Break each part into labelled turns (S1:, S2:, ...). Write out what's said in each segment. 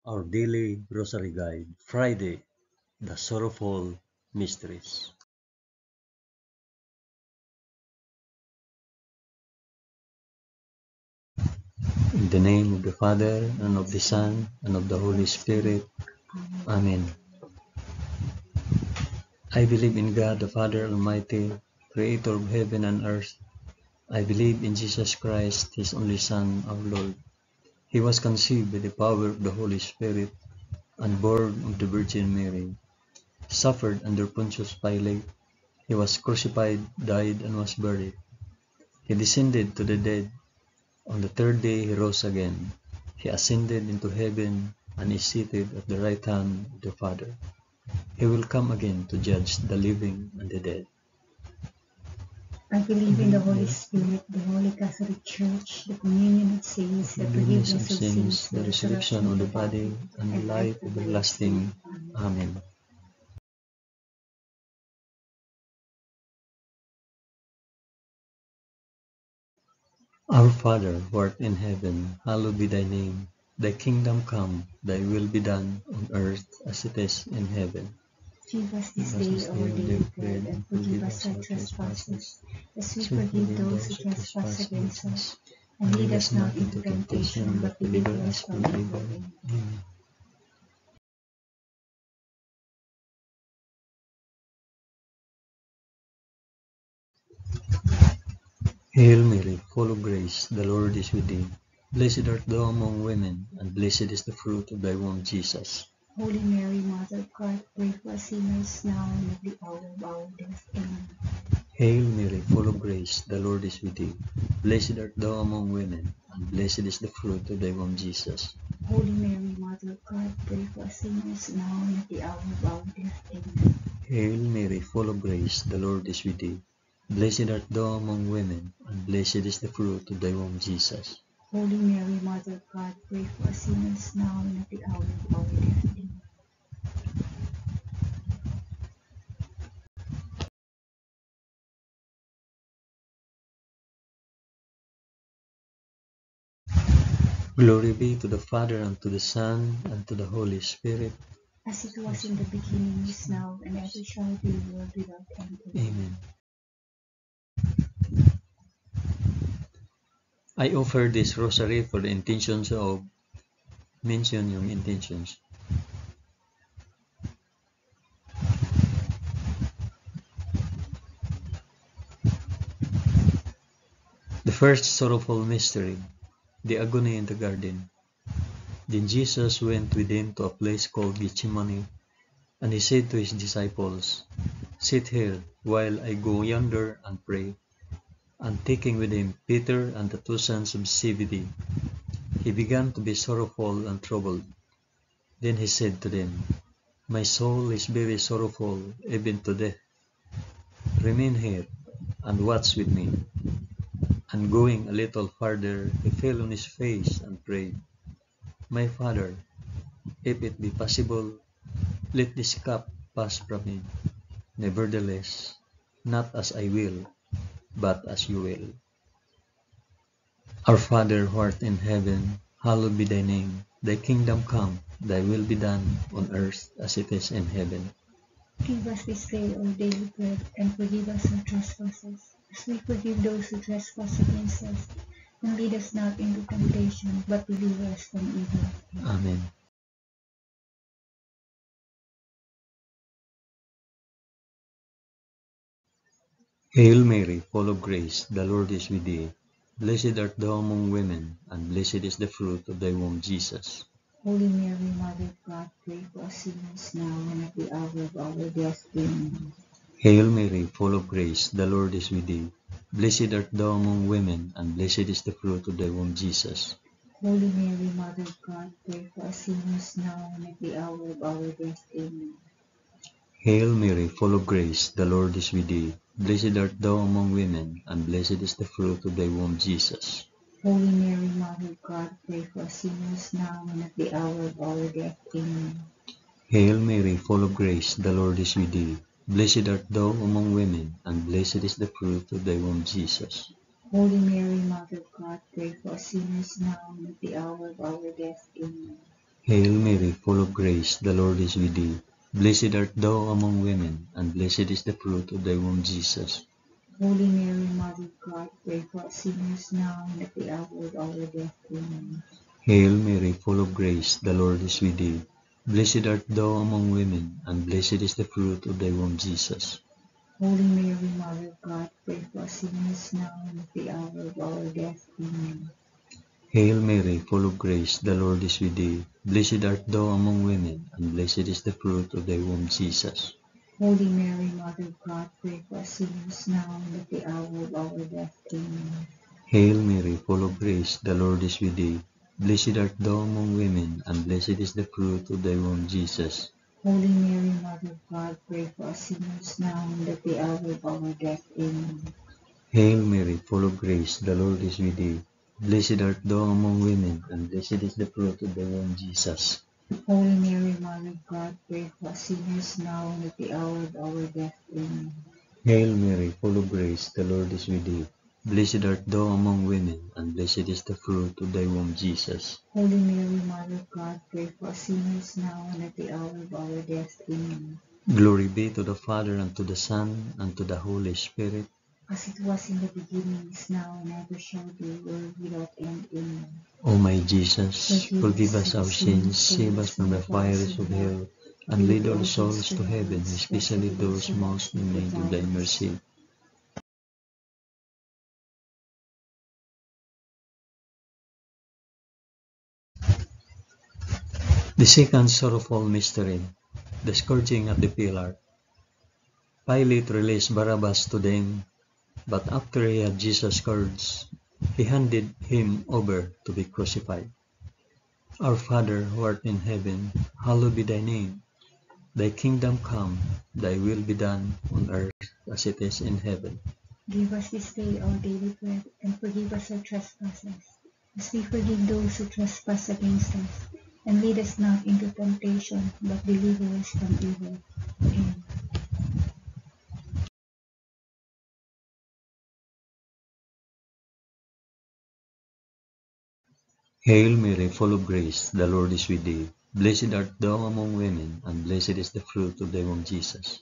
S1: Our Daily Rosary Guide, Friday, the Sorrowful Mysteries. In the name of the Father, and of the Son, and of the Holy Spirit. Amen. I believe in God, the Father Almighty, Creator of heaven and earth. I believe in Jesus Christ, His only Son, our Lord. He was conceived by the power of the Holy Spirit, and born of the Virgin Mary. Suffered under Pontius Pilate. He was crucified, died, and was buried. He descended to the dead. On the third day he rose again. He ascended into heaven and is seated at the right hand of the Father. He will come again to judge the living and the dead.
S2: I believe in the Holy Spirit, the Holy Catholic Church, the communion of saints, the forgiveness of sins,
S1: the resurrection of the body, and the life everlasting. Amen. Our Father, who art in heaven, hallowed be thy name. Thy kingdom come, thy will be done, on earth as it is in heaven.
S2: Give us this day our daily bread, and forgive us our trespasses, as we forgive those who trespass against us. And lead us not into temptation, but deliver us from evil. Amen.
S1: Hail Mary, full of grace, the Lord is with thee. Blessed art thou among women, and blessed is the fruit of thy womb, Jesus.
S2: Holy Mary, Mother of God, pray for us sinners now and at the hour of our death. Amen.
S1: Hail Mary, full of grace, the Lord is with thee. Blessed art thou among women, and blessed is the fruit of thy womb, Jesus.
S2: Holy Mary, Mother of God, pray for us sinners now and at the hour of our death. Amen.
S1: Hail Mary, full of grace, the Lord is with thee. Blessed art thou among women, and blessed is the fruit of thy womb, Jesus.
S2: Holy Mary, Mother of God, pray for us sinners now and at the hour of our death. Amen.
S1: Glory be to the Father, and to the Son, and to the Holy Spirit.
S2: As it was in the beginning, is now, and ever shall be, world without end.
S1: Amen. I offer this rosary for the intentions of, mention yung intentions. The first sorrowful mystery, the agony in the garden. Then Jesus went with him to a place called Gethsemane, and he said to his disciples, "Sit here while I go yonder and pray." And taking with him Peter and the two sons of Zebedee, he began to be sorrowful and troubled. Then he said to them, "My soul is very sorrowful, even to death. Remain here and watch with me." And going a little farther, he fell on his face and prayed, "My Father, if it be possible, let this cup pass from me. Nevertheless, not as I will, but as you will." Our Father, who art in heaven, hallowed be thy name. Thy kingdom come, thy will be done, on earth as it is in heaven.
S2: Give us this day our daily bread, and forgive us our trespasses, as we forgive those who trespass against us. And lead us not into temptation, but deliver us from evil.
S1: Amen. Hail Mary, full of grace, the Lord is with thee. Blessed art thou among women, and blessed is the fruit of thy womb, Jesus.
S2: Holy Mary, Mother of God, pray for us sinners now and at the hour of our death. Amen.
S1: Hail Mary, full of grace, the Lord is with thee. Blessed art thou among women, and blessed is the fruit of thy womb, Jesus.
S2: Holy Mary, Mother of God, pray for us sinners now and at the hour of our death. Amen.
S1: Hail Mary, full of grace, the Lord is with thee. Blessed art thou among women, and blessed is the fruit of thy womb, Jesus.
S2: Holy Mary, Mother of God, pray for us sinners now and at the hour of our death. Amen.
S1: Hail Mary, full of grace, the Lord is with thee. Blessed art thou among women, and blessed is the fruit of thy womb, Jesus.
S2: Holy Mary, Mother of God, pray for us sinners now and at the hour of our death. Amen.
S1: Hail Mary, full of grace, the Lord is with thee. Blessed art thou among women, and blessed is the fruit of thy womb, Jesus.
S2: Holy Mary, Mother of God, pray for us sinners now and at the hour of our death. Amen.
S1: Hail Mary, full of grace, the Lord is with thee. Blessed art thou among women, and blessed is the fruit of thy womb, Jesus.
S2: Holy Mary, Mother of God, pray for us sinners now and at the hour of our death. Amen.
S1: Hail Mary, full of grace, the Lord is with thee. Blessed art thou among women, and blessed is the fruit of thy womb, Jesus.
S2: Holy Mary, Mother of God, pray for us sinners now and at the hour of our death. Amen.
S1: Hail Mary, full of grace, the Lord is with thee. Blessed art thou among women, and blessed is the fruit of thy womb, Jesus.
S2: Holy Mary, Mother of God, pray for us sinners now and at the hour of our death. Amen.
S1: Hail Mary, full of grace, the Lord is with thee. Blessed art thou among women, and blessed is the fruit of thy womb, Jesus.
S2: Holy Mary, Mother of God, pray for us sinners now and at the hour of our death. Amen.
S1: Hail Mary, full of grace, the Lord is with thee. Blessed art thou among women, and blessed is the fruit of thy womb, Jesus.
S2: Holy Mary, Mother of God, pray for us sinners now and at the hour of our death. Amen.
S1: Glory be to the Father, and to the Son, and to the Holy Spirit.
S2: As it was in the beginning, is now, and ever shall be, world without end. Amen.
S1: O my Jesus, forgive us our sins, save us from the fires of hell, and lead all souls to heaven, especially those most in need of thy mercy. The second sorrowful mystery, the scourging at the pillar. Pilate released Barabbas to them, but after he had Jesus scourged, he handed him over to be crucified. Our Father, who art in heaven, hallowed be thy name. Thy kingdom come, thy will be done on earth as it is in heaven.
S2: Give us this day our daily bread, and forgive us our trespasses, as we forgive those who trespass against us. And lead us not into temptation, but deliver us from evil. Amen.
S1: Hail Mary, full of grace, the Lord is with thee. Blessed art thou among women, and blessed is the fruit of thy womb, Jesus.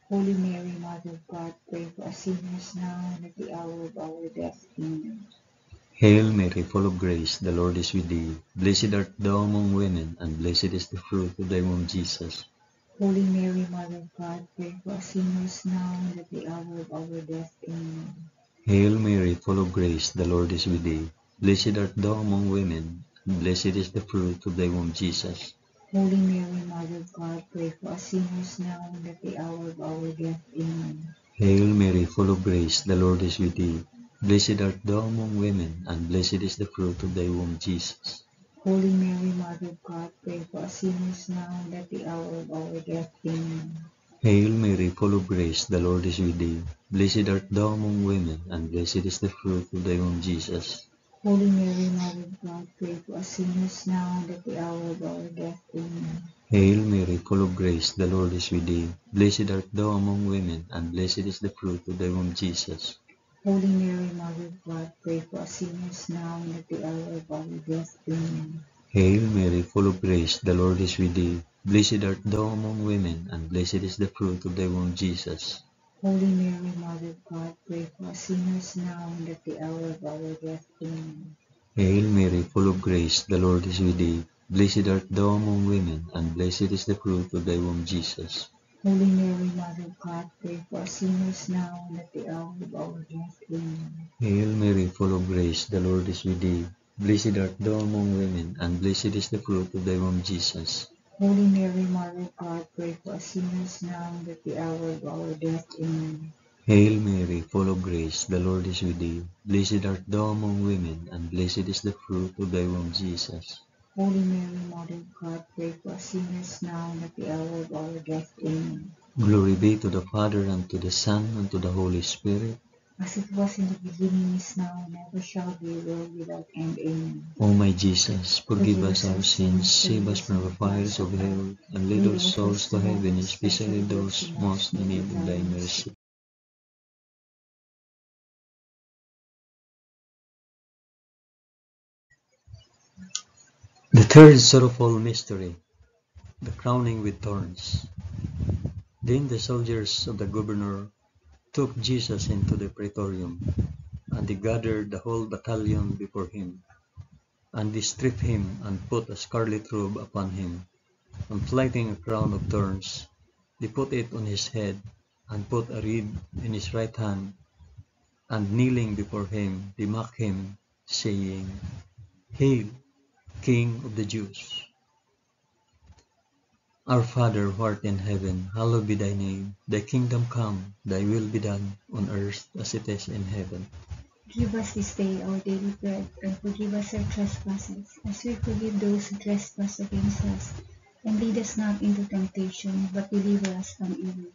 S2: Holy Mary, Mother of God, pray for us sinners now and at the hour of our death. Amen.
S1: Hail Mary, full of grace, the Lord is with thee. Blessed art thou among women, and blessed is the fruit of thy womb, Jesus.
S2: Holy Mary, Mother of God, pray for us sinners now and at the hour of our death. Amen.
S1: Hail Mary, full of grace, the Lord is with thee. Blessed art thou among women, and blessed is the fruit of thy womb, Jesus.
S2: Holy Mary, Mother of God, pray for us sinners now and at the hour of our death. Amen.
S1: Hail Mary, full of grace, the Lord is with thee. Blessed art thou among women, and blessed is the fruit of thy womb, Jesus.
S2: Holy Mary, Mother of God, pray for us sinners now and at the hour of our death. Amen.
S1: Hail Mary, full of grace, the Lord is with thee. Blessed art thou among women, and blessed is the fruit of thy womb, Jesus.
S2: Holy Mary, Mother of God, pray for us sinners now and at the hour of our death. Amen.
S1: Hail Mary, full of grace, the Lord is with thee. Blessed art thou among women, and blessed is the fruit of thy womb, Jesus.
S2: Holy Mary, Mother of God, pray for us sinners now and at the hour of our death. Amen.
S1: Hail Mary, full of grace, the Lord is with thee. Blessed art thou among women, and blessed is the fruit of thy womb, Jesus.
S2: Holy Mary, Mother of God, pray for us sinners now and at the hour of our death. Amen.
S1: Hail Mary, full of grace, the Lord is with thee. Blessed art thou among women, and blessed is the fruit of thy womb, Jesus.
S2: Holy Mary, Mother of God, pray for us sinners now and at the hour of our death. Amen.
S1: Hail Mary, full of grace, the Lord is with thee. Blessed art thou among women, and blessed is the fruit of thy womb, Jesus.
S2: Holy Mary, Mother of God, pray for us sinners now and at the hour of our death. Amen.
S1: Hail Mary, full of grace, the Lord is with thee. Blessed art thou among women, and blessed is the fruit of thy womb, Jesus.
S2: Holy Mary, Mother of God, pray for us sinners now and at the hour of our death. Amen.
S1: Glory be to the Father, and to the Son, and to the Holy Spirit.
S2: As it was in the beginning, is now, and ever shall be, world without end. Amen.
S1: O my Jesus, forgive us our sins, save us from the fires of hell, and lead all souls to heaven, especially those most in need of thy mercy. The third sorrowful mystery, the crowning with thorns. Then the soldiers of the governor took Jesus into the praetorium, and they gathered the whole battalion before him. And they stripped him and put a scarlet robe upon him, and plighting a crown of thorns, they put it on his head, and put a reed in his right hand, and kneeling before him, they mocked him, saying, Hail, King of the Jews! Our Father who art in heaven, hallowed be thy name. Thy kingdom come, thy will be done, on earth as it is in heaven.
S2: Give us this day our daily bread, and forgive us our trespasses, as we forgive those who trespass against us. And lead us not into temptation, but deliver us from evil.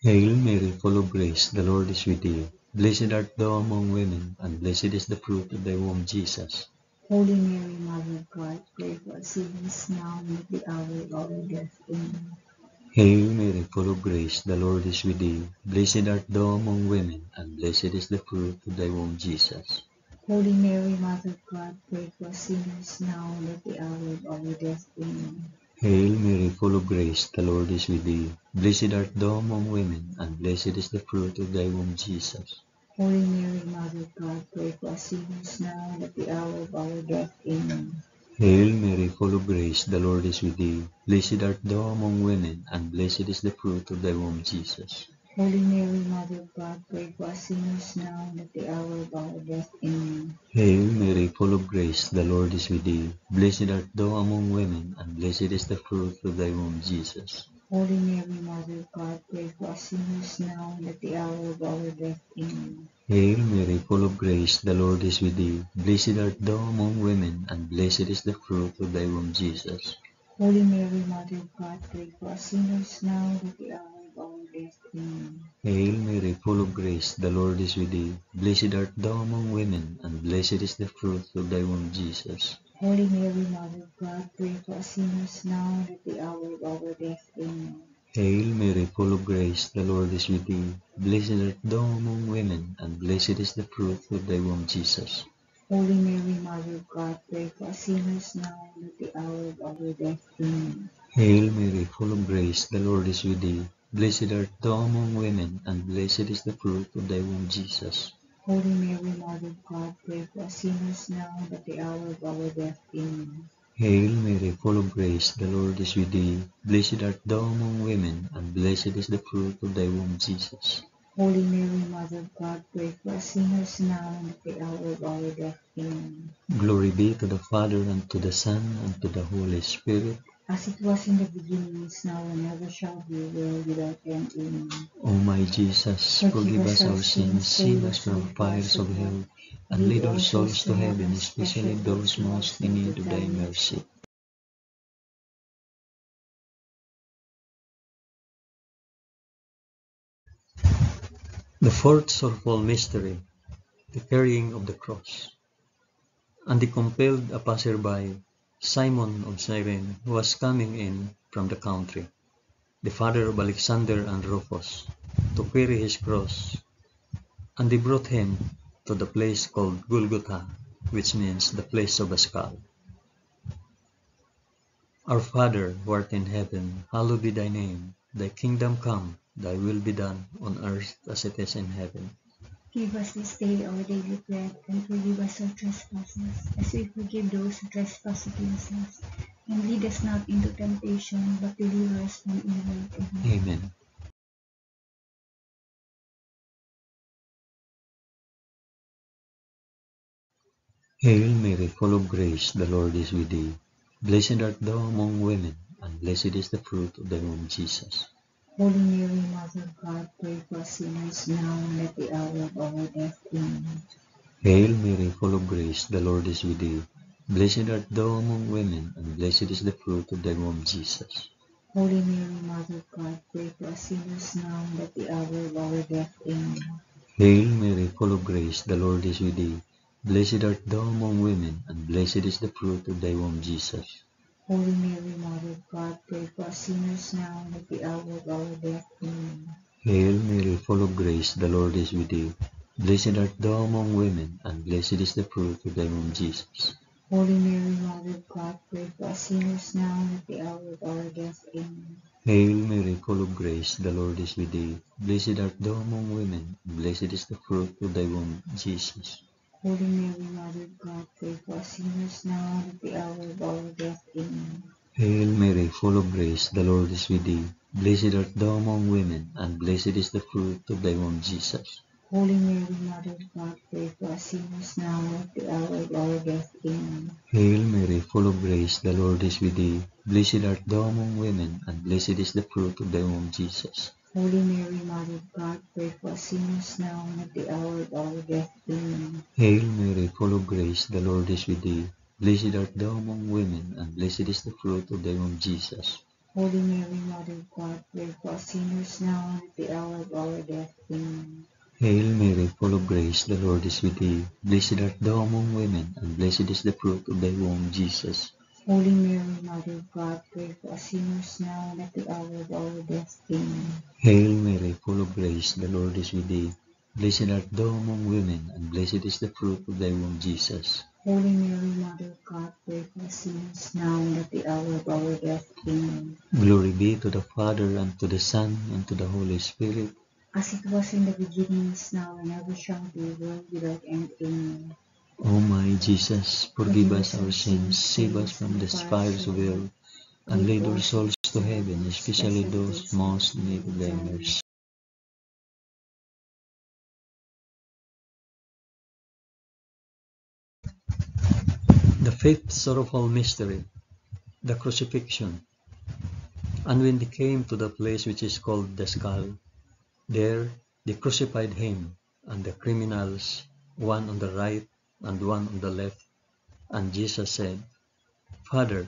S1: Hail Mary, full of grace, the Lord is with thee. Blessed art thou among women, and blessed is the fruit of thy womb, Jesus.
S2: Holy Mary, Mother of God, pray for us sinners now and at the hour of our death. Amen.
S1: Hail Mary, full of grace, the Lord is with thee. Blessed art thou among women, and blessed is the fruit of thy womb, Jesus.
S2: Holy Mary, Mother of God, pray for us sinners now and at the hour of our death. Amen.
S1: Hail Mary, full of grace, the Lord is with thee. Blessed art thou among women, and blessed is the fruit of thy womb, Jesus.
S2: Holy Mary, Mother of God, pray for us sinners now and at the hour of our death. Amen.
S1: Hail Mary, full of grace, the Lord is with thee. Blessed art thou among women, and blessed is the fruit of thy womb, Jesus.
S2: Holy Mary, Mother of God, pray for us sinners now and at the hour of our death. Amen.
S1: Hail Mary, full of grace, the Lord is with thee. Blessed art thou among women, and blessed is the fruit of thy womb, Jesus.
S2: Holy Mary, Mother of God, pray for us sinners now and at the hour of our death. Amen.
S1: Hail Mary, full of grace, the Lord is with thee. Blessed art thou among women, and blessed is the fruit of thy womb, Jesus.
S2: Holy Mary, Mother of God, pray for us sinners now and at the hour of our death. Amen.
S1: Hail Mary, full of grace, the Lord is with thee. Blessed art thou among women, and blessed is the fruit of thy womb, Jesus.
S2: Holy Mary, Mother of God, pray for us sinners now and at the hour of our death. Amen.
S1: Hail Mary, full of grace, the Lord is with thee. Blessed art thou among women, and blessed is the fruit of thy womb, Jesus.
S2: Holy Mary, Mother of God, pray for us sinners now and at the hour of our death. Amen.
S1: Hail Mary, full of grace, the Lord is with thee. Blessed art thou among women, and blessed is the fruit of thy womb, Jesus.
S2: Holy Mary, Mother of God, pray for us sinners now and at the hour of our death. Amen.
S1: Hail Mary, full of grace, the Lord is with thee. Blessed art thou among women, and blessed is the fruit of thy womb, Jesus.
S2: Holy Mary, Mother of God, pray for us sinners now and at the hour of our death. Amen.
S1: Glory be to the Father, and to the Son, and to the Holy Spirit.
S2: As it was in the beginning, is now, and ever shall be, world without end. Amen.
S1: O my Jesus, forgive us our sins, save us from the fires of hell, and lead all souls to heaven, especially those most in need of thy mercy. The fourth sorrowful mystery, the carrying of the cross. And they compelled a passerby, Simon of Cyrene, who was coming in from the country, the father of Alexander and Rufus, to carry his cross. And they brought him to the place called Golgotha, which means the place of a skull. Our Father, who art in heaven, hallowed be thy name. Thy kingdom come, thy will be done, on earth as it is in heaven.
S2: Give us this day our daily bread, and forgive us our trespasses, as we forgive those who trespass against us. And lead us not into temptation, but deliver us from evil. Amen.
S1: Amen. Hail Mary, full of grace, the Lord is with thee. Blessed art thou among women, and blessed is the fruit of thy womb, Jesus.
S2: Holy Mary, Mother of God, pray for us sinners now and at the hour of our death. Amen.
S1: Hail Mary, full of grace, the Lord is with thee. Blessed art thou among women, and blessed is the fruit of thy womb, Jesus.
S2: Holy Mary, Mother of God, pray for us sinners now and at the hour of our death. Amen.
S1: Hail Mary, full of grace, the Lord is with thee. Blessed art thou among women, and blessed is the fruit of thy womb, Jesus.
S2: Holy Mary, Mother of God, pray for us sinners now and at the hour of our death. Amen.
S1: Hail Mary, full of grace, the Lord is with thee. Blessed art thou among women, and blessed is the fruit of thy womb, Jesus.
S2: Holy Mary, Mother of God, pray for us sinners now and at the hour of our death. Amen.
S1: Hail Mary, full of grace, the Lord is with thee. Blessed art thou among women, and blessed is the fruit of thy womb, Jesus.
S2: Holy Mary, Mother of God, pray for us sinners now and at the hour of our death. Amen.
S1: Hail Mary, full of grace, the Lord is with thee. Blessed art thou among women, and blessed is the fruit of thy womb, Jesus.
S2: Holy Mary, Mother of God, pray for us sinners now and at the hour of our death. Amen.
S1: Hail Mary, full of grace, the Lord is with thee. Blessed art thou among women, and blessed is the fruit of thy womb, Jesus.
S2: Holy Mary, Mother of God, pray for us sinners now and at the hour of our death. Amen.
S1: Hail Mary, full of grace, the Lord is with thee. Blessed art thou among women, and blessed is the fruit of thy womb, Jesus.
S2: Holy Mary, Mother of God, pray for us sinners now and at the hour of our death. Amen.
S1: Hail Mary, full of grace, the Lord is with thee. Blessed art thou among women, and blessed is the fruit of thy womb, Jesus.
S2: Holy Mary, Mother of God, pray for us sinners now and at the hour of our death. Amen.
S1: Hail Mary, full of grace, the Lord is with thee. Blessed art thou among women, and blessed is the fruit of thy womb, Jesus.
S2: Holy Mary, Mother of God, pray for us sinners now and at the hour of our death. Amen.
S1: Glory be to the Father, and to the Son, and to the Holy Spirit.
S2: As it was in the beginning, is now, and ever shall be, world without end. Amen.
S1: O my Jesus, forgive us our sins, save us from the fires of hell, and lead our souls to heaven, especially those most in need of thy mercy. The fifth sorrowful mystery, the crucifixion. And when they came to the place which is called the Skull, there they crucified him and the criminals, one on the right and one on the left. And Jesus said, Father,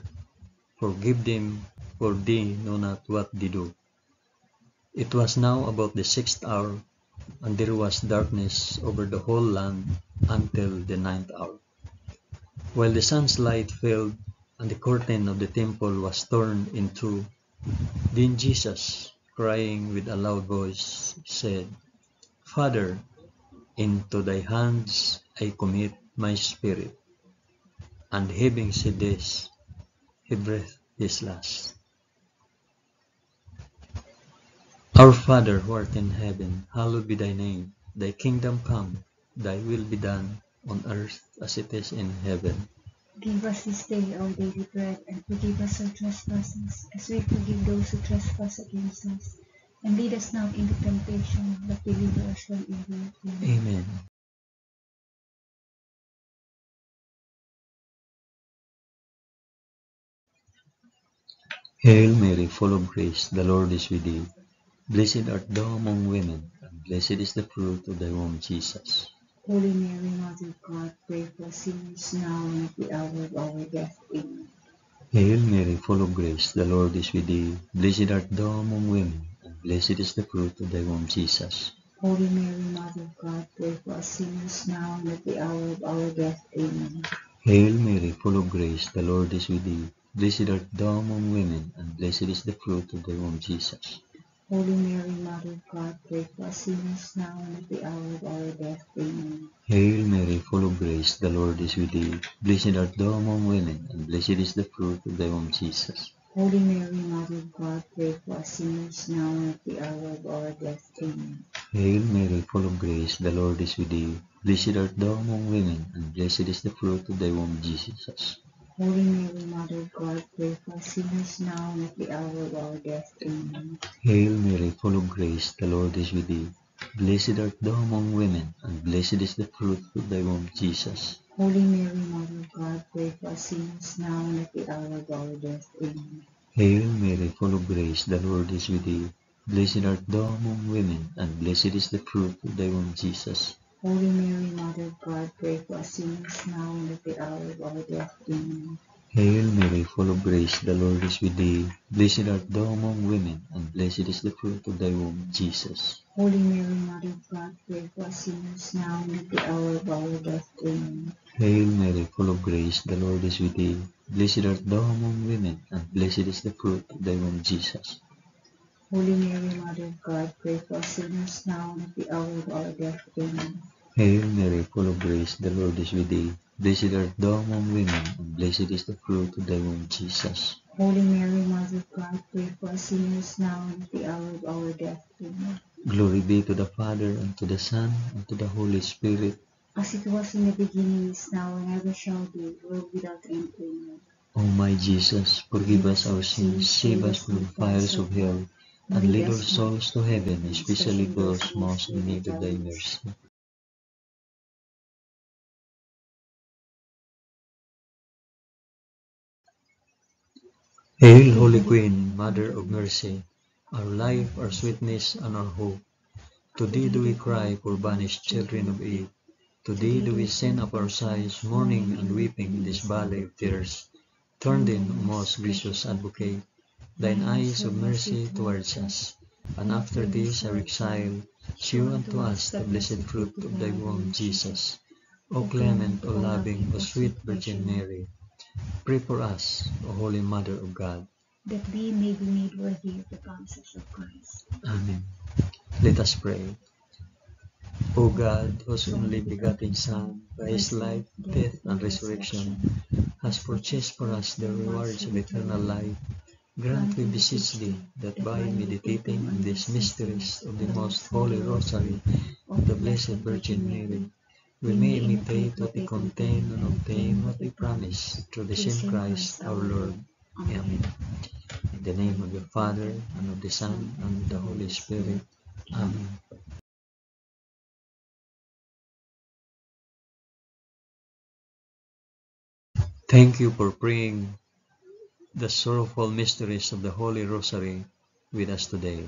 S1: forgive them, for they know not what they do. It was now about the 6th hour, and there was darkness over the whole land until the 9th hour. While the sun's light failed, and the curtain of the temple was torn in two, then Jesus, crying with a loud voice, said, Father, into thy hands I commit my spirit. And having said this, he breathed his last. Our Father, who art in heaven, hallowed be thy name. Thy kingdom come, thy will be done, on earth as it is in heaven.
S2: Give us this day our daily bread, and forgive us our trespasses, as we forgive those who trespass against us. And lead us not into temptation, but deliver us from evil. Amen.
S1: Amen. Hail Mary, full of grace, the Lord is with thee. Blessed art thou among women, and blessed is the fruit of thy womb, Jesus.
S2: Holy Mary, Mother of God, pray for us sinners now and at the hour of our death. Amen.
S1: Hail Mary, full of grace, the Lord is with thee. Blessed art thou among women, and blessed is the fruit of thy womb, Jesus.
S2: Holy Mary, Mother of God, pray for us sinners now and at the hour of our death. Amen.
S1: Hail Mary, full of grace, the Lord is with thee. Blessed art thou among women, and blessed is the fruit of thy womb, Jesus.
S2: Holy Mary, Mother of God, pray for us sinners now and at the hour of our death. Amen.
S1: Hail Mary, full of grace, the Lord is with thee. Blessed art thou among women, and blessed is the fruit of thy womb, Jesus.
S2: Holy Mary, Mother of God, pray for us sinners now and at the hour of our death. Amen.
S1: Hail Mary, full of grace, the Lord is with thee. Blessed art thou among women, and blessed is the fruit of thy womb, Jesus.
S2: Holy Mary, Mother of God, pray for us sinners now and at the hour of our death. Amen.
S1: Hail Mary, full of grace, the Lord is with thee. Blessed art thou among women, and blessed is the fruit of thy womb, Jesus.
S2: Holy Mary, Mother of God, pray for us sinners now and at the hour of our death. Amen.
S1: Hail Mary, full of grace, the Lord is with thee. Blessed art thou among women, and blessed is the fruit of thy womb, Jesus.
S2: Holy Mary, Mother of God, pray for us sinners now and at the hour of our death. Amen.
S1: Hail Mary, full of grace, the Lord is with thee. Blessed art thou among women, and blessed is the fruit of thy womb, Jesus.
S2: Holy Mary, Mother of God, pray for us sinners now and at the hour of our death. Amen.
S1: Hail Mary, full of grace, the Lord is with thee. Blessed art thou among women, and blessed is the fruit of thy womb, Jesus.
S2: Holy Mary, Mother of God, pray for us sinners now and at the hour of our death. Amen.
S1: Hail Mary, full of grace, the Lord is with thee. Blessed art thou among women, and blessed is the fruit of thy womb, Jesus.
S2: Holy Mary, Mother of God, pray for us sinners now and at the hour of our death. Amen.
S1: Glory be to the Father, and to the Son, and to the Holy Spirit.
S2: As it was in the beginning, is now, and ever shall be, world without end. Amen.
S1: O my Jesus, forgive us our sins, save us from the fires of hell, and lead all souls to heaven, especially those most in need of thy mercy. Hail, Holy Queen, Mother of Mercy, our life, our sweetness, and our hope. To thee do we cry, poor banished children of Eve. To thee do we send up our sighs, mourning and weeping in this valley of tears. Turn then, O most gracious Advocate, thine eyes of mercy towards us, and after this our exile, shew unto us the blessed fruit of thy womb, Jesus. O clement, O loving, O sweet Virgin Mary, pray for us, O Holy Mother of God,
S2: that we may be made worthy of the promises of Christ.
S1: Amen. Let us pray. O God, whose only begotten Son, by his life, death, and resurrection, has purchased for us the rewards of eternal life, grant, we beseech thee, that by meditating on these mysteries of the most holy Rosary of the Blessed Virgin Mary, we may imitate what they contain and obtain what they promise, through the same Christ our Lord. Amen. In the name of the Father, and of the Son, and of the Holy Spirit. Amen. Thank you for praying the sorrowful mysteries of the Holy Rosary with us today.